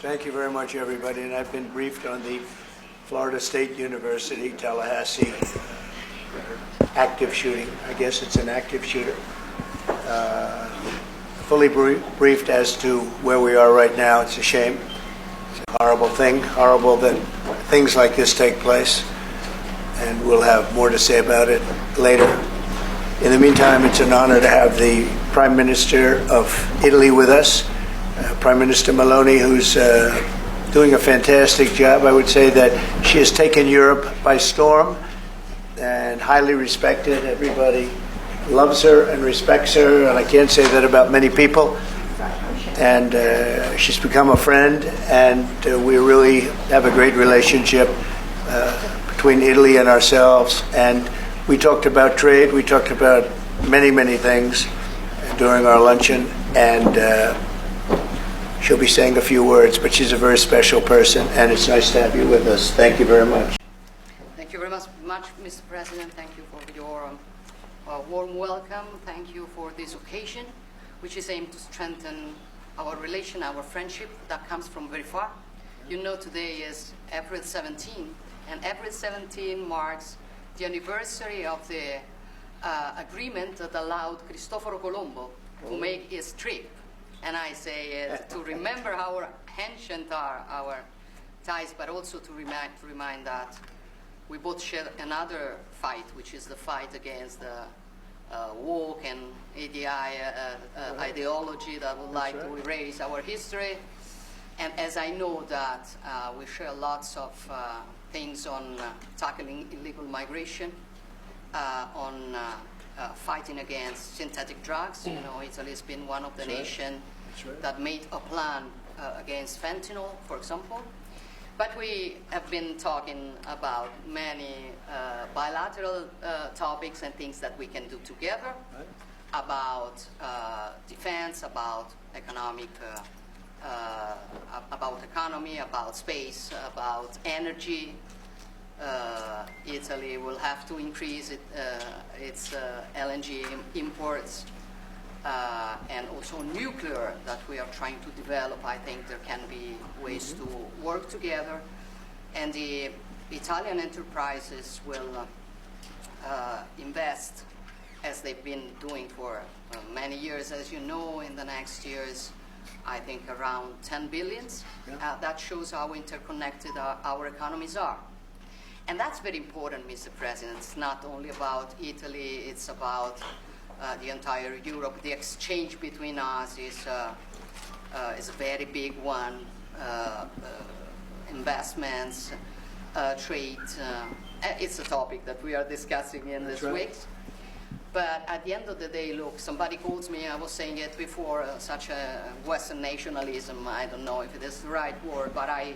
Thank you very much, everybody. And I've been briefed on the Florida State University, Tallahassee active shooting. I guess it's an active shooter. Fully briefed as to where we are right now. It's a shame. It's a horrible thing. Horrible that things like this take place. And we'll have more to say about it later. In the meantime, it's an honor to have the Prime Minister of Italy with us, Prime Minister Meloni, who's doing a fantastic job. I would say that she has taken Europe by storm and highly respected. Everybody loves her and respects her, and I can't say that about many people. And she's become a friend, and we really have a great relationship between Italy and ourselves. And we talked about trade, we talked about many, many things during our luncheon, and she'll be saying a few words, but she's a very special person, and it's nice to have you with us. Thank you very much. Thank you very much, Mr. President. Thank you for your warm welcome. Thank you for this occasion, which is aimed to strengthen our relation, our friendship that comes from very far. You know, today is April 17, and April 17 marks the anniversary of the agreement that allowed Cristoforo Colombo to make his trip. And I say to remember how ancient are our ties, but also to remind that we both share another fight, which is the fight against the woke and ideology that would like to erase our history. And as I know that we share lots of things on tackling illegal migration, on fighting against synthetic drugs. You know, Italy has been one of the nations that made a plan against fentanyl, for example. But we have been talking about many bilateral topics and things that we can do together, about defense, about economic, about economy, about space, about energy. Italy will have to increase its LNG imports, and also nuclear that we are trying to develop. I think there can be ways to work together, and the Italian enterprises will invest, as they've been doing for many years, as you know, in the next years, I think around 10 billion. That shows how interconnected our economies are. And that's very important, Mr. President. It's not only about Italy, it's about the entire Europe. The exchange between us is a very big one. Investments, trade, it's a topic that we are discussing in this week. But at the end of the day, look, somebody calls me, I was saying it before, such a Western nationalism. I don't know if it is the right word, but I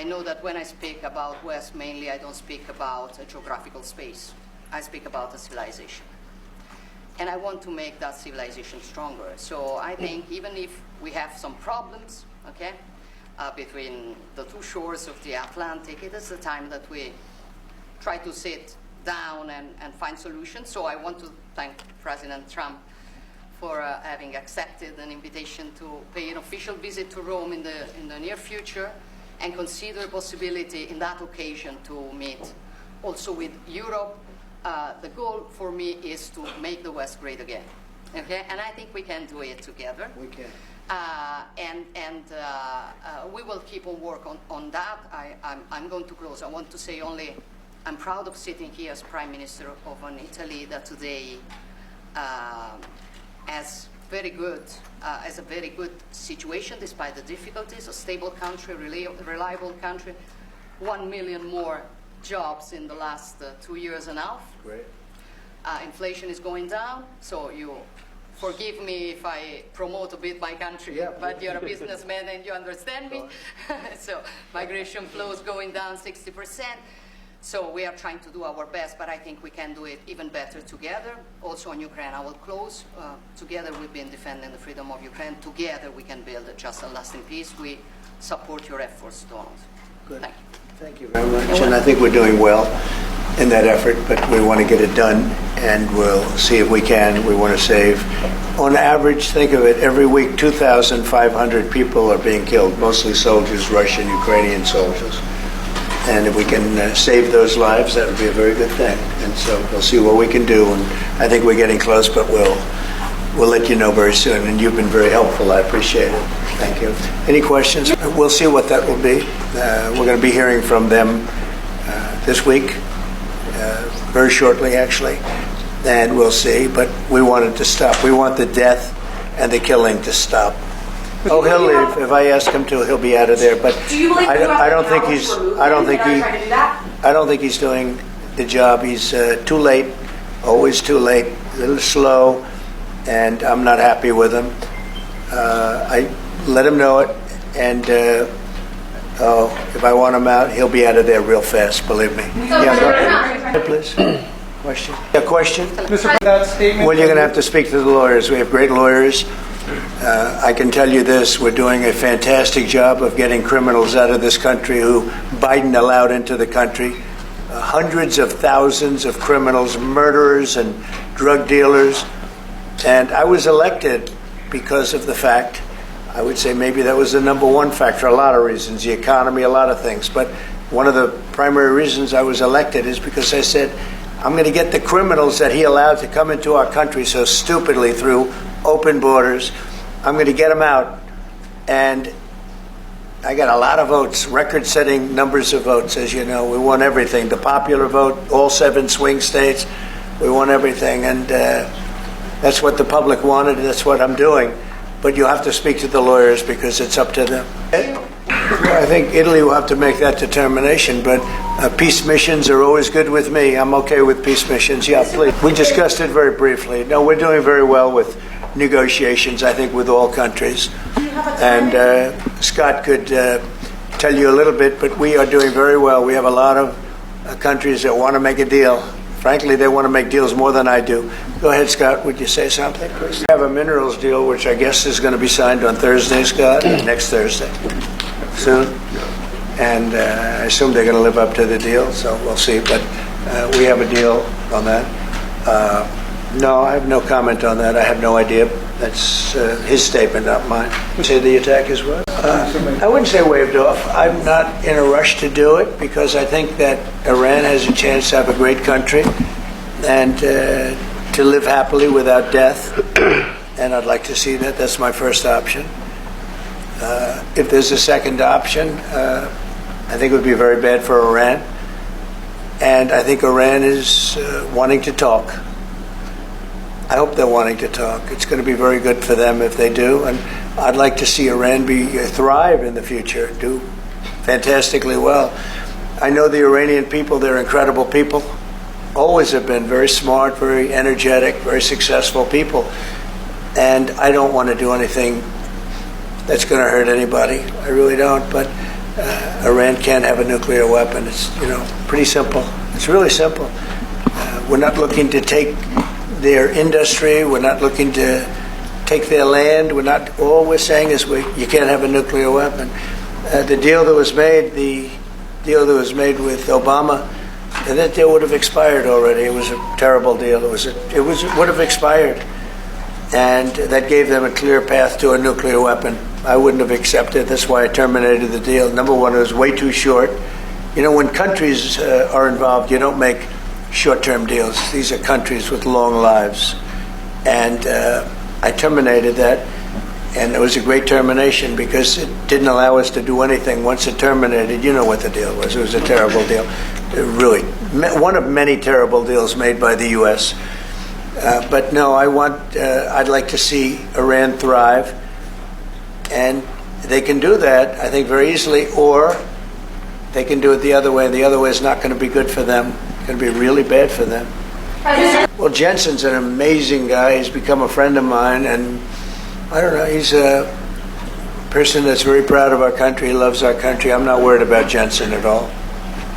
know that when I speak about West, mainly I don't speak about a geographical space. I speak about a civilization. And I want to make that civilization stronger. So I think even if we have some problems, okay, between the two shores of the Atlantic, it is the time that we try to sit down and find solutions. So I want to thank President Trump for having accepted an invitation to pay an official visit to Rome in the near future, and consider a possibility in that occasion to meet also with Europe. The goal for me is to make the West great again, okay? And I think we can do it together. We can. We will keep on work on that. I'm going to close. I want to say only, I'm proud of sitting here as Prime Minister of an Italy that today has a very good situation despite the difficulties, a stable country, reliable country, 1 million more jobs in the last 2 years and a half. Great. Inflation is going down, so you forgive me if I promote a bit my country, but you're a businessman and you understand me. So migration flows going down 60%. So we are trying to do our best, but I think we can do it even better together. Also on Ukraine, I will close. Together we've been defending the freedom of Ukraine. Together we can build a just and lasting peace. We support your efforts, Donald. Good. Thank you. Thank you very much, and I think we're doing well. in that effort, but we want to get it done, and we'll see if we can. We want to save, on average, think of it, every week 2,500 people are being killed, mostly soldiers, Russian, Ukrainian soldiers. And if we can save those lives, that would be a very good thing. And so we'll see what we can do, and I think we're getting close, but we'll let you know very soon. And you've been very helpful. I appreciate it. Thank you. Any questions? We'll see what that will be. We're going to be hearing from them this week, very shortly, actually, and we'll see. But we want it to stop. We want the death and the killing to stop. Oh, he'll leave. If I ask him to, he'll be out of there. But I don't think he's doing the job. He's too late, always too late, a little slow, and I'm not happy with him. I let him know it, and if I want him out, he'll be out of there real fast, believe me. Yeah, please. Question? A question? Mr. That statement. Well, you're going to have to speak to the lawyers. We have great lawyers. I can tell you this, we're doing a fantastic job of getting criminals out of this country who Biden allowed into the country. Hundreds of thousands of criminals, murderers and drug dealers. And I was elected because of the fact, I would say maybe that was the number one factor, a lot of reasons, the economy, a lot of things. But one of the primary reasons I was elected is because I said, I'm going to get the criminals that he allowed to come into our country so stupidly through open borders. I'm going to get them out. And I got a lot of votes, record-setting numbers of votes, as you know. We won everything. The popular vote, all 7 swing states, we won everything. And that's what the public wanted, and that's what I'm doing. But you have to speak to the lawyers because it's up to them. I think Italy will have to make that determination, but peace missions are always good with me. I'm okay with peace missions. Yeah, please. We discussed it very briefly. No, we're doing very well with negotiations, I think, with all countries. And Scott could tell you a little bit, but we are doing very well. We have a lot of countries that want to make a deal. Frankly, they want to make deals more than I do. Go ahead, Scott. Would you say something, please? We have a minerals deal, which I guess is going to be signed on Thursday, Scott, next Thursday, soon. And I assume they're going to live up to the deal, so we'll see. But we have a deal on that. No, I have no comment on that. I have no idea. That's his statement, not mine. You say the attack is what? I wouldn't say waved off. I'm not in a rush to do it because I think that Iran has a chance to have a great country and to live happily without death. And I'd like to see that. That's my first option. If there's a second option, I think it would be very bad for Iran. And I think Iran is wanting to talk. I hope they're wanting to talk. It's going to be very good for them if they do. And I'd like to see Iran thrive in the future, do fantastically well. I know the Iranian people, they're incredible people. Always have been very smart, very energetic, very successful people. And I don't want to do anything that's going to hurt anybody. I really don't. But Iran can't have a nuclear weapon. It's, pretty simple. It's really simple. We're not looking to take their industry. We're not looking to take their land. All we're saying is you can't have a nuclear weapon. The deal that was made with Obama, that deal would have expired already. It was a terrible deal. It would have expired, and that gave them a clear path to a nuclear weapon. I wouldn't have accepted. That's why I terminated the deal. Number one, it was way too short. When countries are involved, you don't make short-term deals. These are countries with long lives. And I terminated that, and it was a great termination because it didn't allow us to do anything. Once it terminated, you know what the deal was. It was a terrible deal. Really, one of many terrible deals made by the U.S. But no, I'd like to see Iran thrive, and they can do that, I think, very easily, or they can do it the other way, and the other way is not going to be good for them. It's going to be really bad for them. Well, Jensen's an amazing guy. He's become a friend of mine, and I don't know, he's a person that's very proud of our country. He loves our country. I'm not worried about Jensen at all.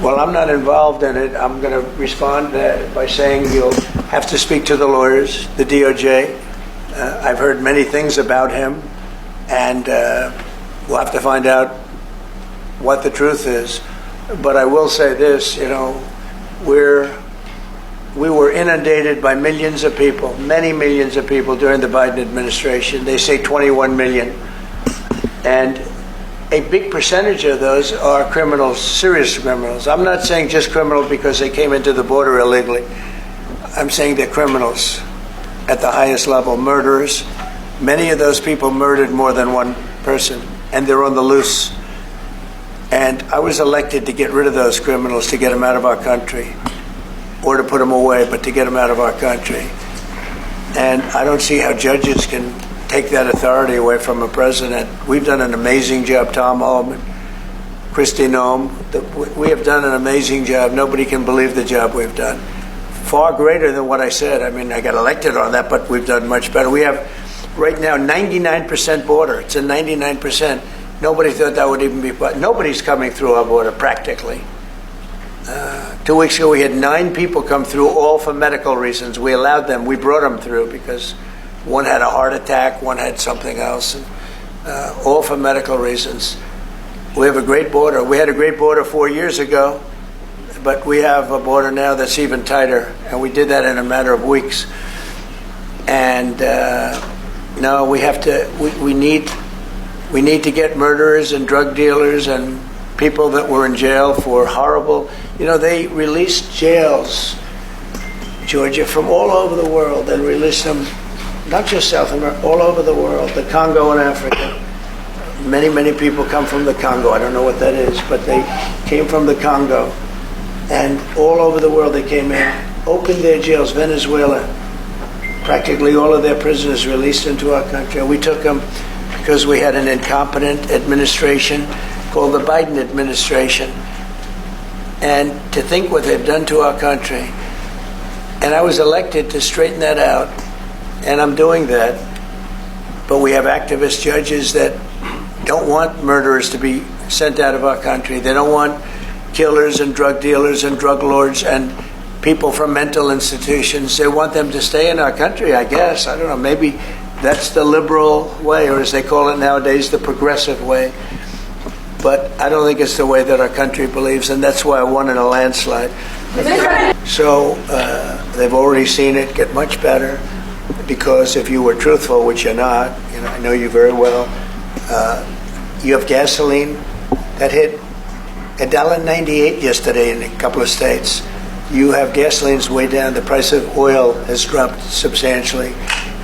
Well, I'm not involved in it. I'm going to respond by saying you'll have to speak to the lawyers, the DOJ. I've heard many things about him, and we'll have to find out what the truth is. But I will say this, we were inundated by millions of people, many millions of people during the Biden administration. They say 21 million. And a big percentage of those are criminals, serious criminals. I'm not saying just criminals because they came into the border illegally. I'm saying they're criminals at the highest level, murderers. Many of those people murdered more than one person, and they're on the loose. And I was elected to get rid of those criminals, to get them out of our country, or to put them away, but to get them out of our country. And I don't see how judges can take that authority away from a president. We've done an amazing job, Tom Homan, Kristi Noem. We have done an amazing job. Nobody can believe the job we've done. Far greater than what I said. I mean, I got elected on that, but we've done much better. We have right now 99% border. It's a 99%. Nobody thought that would even be, but nobody's coming through our border practically. 2 weeks ago we had 9 people come through, all for medical reasons. We allowed them, we brought them through because one had a heart attack, one had something else, and, all for medical reasons. We have a great border. We had a great border 4 years ago, but we have a border now that's even tighter, and we did that in a matter of weeks. And no, we have to, we need to get murderers and drug dealers and people that were in jail for horrible, they released jails, Georgia, from all over the world, and released them, not just South America, all over the world, the Congo and Africa. Many, many people come from the Congo. I don't know what that is, but they came from the Congo. And all over the world they came in, opened their jails. Venezuela, practically all of their prisoners released into our country. And we took them because we had an incompetent administration called the Biden administration. And to think what they've done to our country. And I was elected to straighten that out, and I'm doing that. But we have activist judges that don't want murderers to be sent out of our country. They don't want killers and drug dealers and drug lords and people from mental institutions. They want them to stay in our country, I guess. I don't know, maybe that's the liberal way, or as they call it nowadays, the progressive way. But I don't think it's the way that our country believes, and that's why I won in a landslide. So they've already seen it get much better, because if you were truthful, which you're not, I know you very well, you have gasoline that hit $1.98 yesterday in a couple of states. You have gasoline's way down. The price of oil has dropped substantially.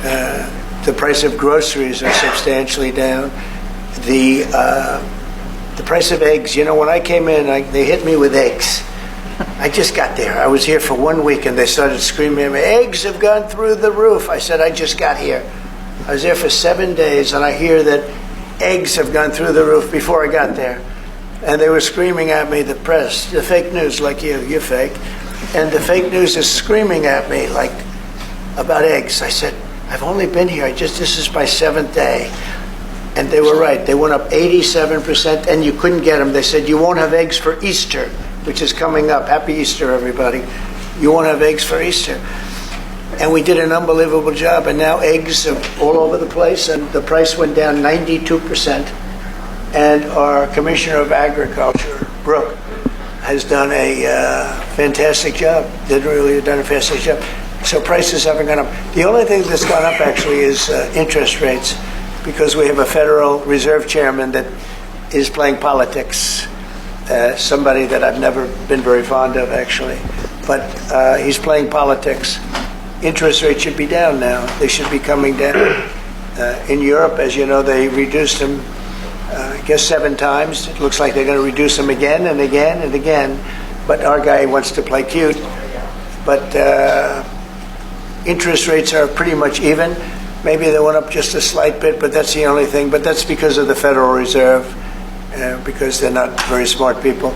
The price of groceries are substantially down. The price of eggs, when I came in, they hit me with eggs. I just got there. I was here for 1 week, and they started screaming at me, eggs have gone through the roof. I said, I just got here. I was there for 7 days, and I hear that eggs have gone through the roof before I got there. And they were screaming at me, the press, the fake news, like you're fake. And the fake news is screaming at me, about eggs. I said, I've only been here, this is my 7th day. And they were right. They went up 87%, and you couldn't get them. They said, you won't have eggs for Easter, which is coming up. Happy Easter, everybody. You won't have eggs for Easter. And we did an unbelievable job, and now eggs are all over the place, and the price went down 92%. And our Commissioner of Agriculture, Brooke, has done a fantastic job. Did really done a fantastic job. So prices haven't gone up. The only thing that's gone up, actually, is interest rates, because we have a Federal Reserve Chairman that is playing politics. Somebody that I've never been very fond of, actually. But he's playing politics. Interest rates should be down now. They should be coming down. In Europe, as you know, they reduced them, I guess 7 times. It looks like they're going to reduce them again and again and again. But our guy wants to play cute. But interest rates are pretty much even. Maybe they went up just a slight bit, but that's the only thing. But that's because of the Federal Reserve, because they're not very smart people.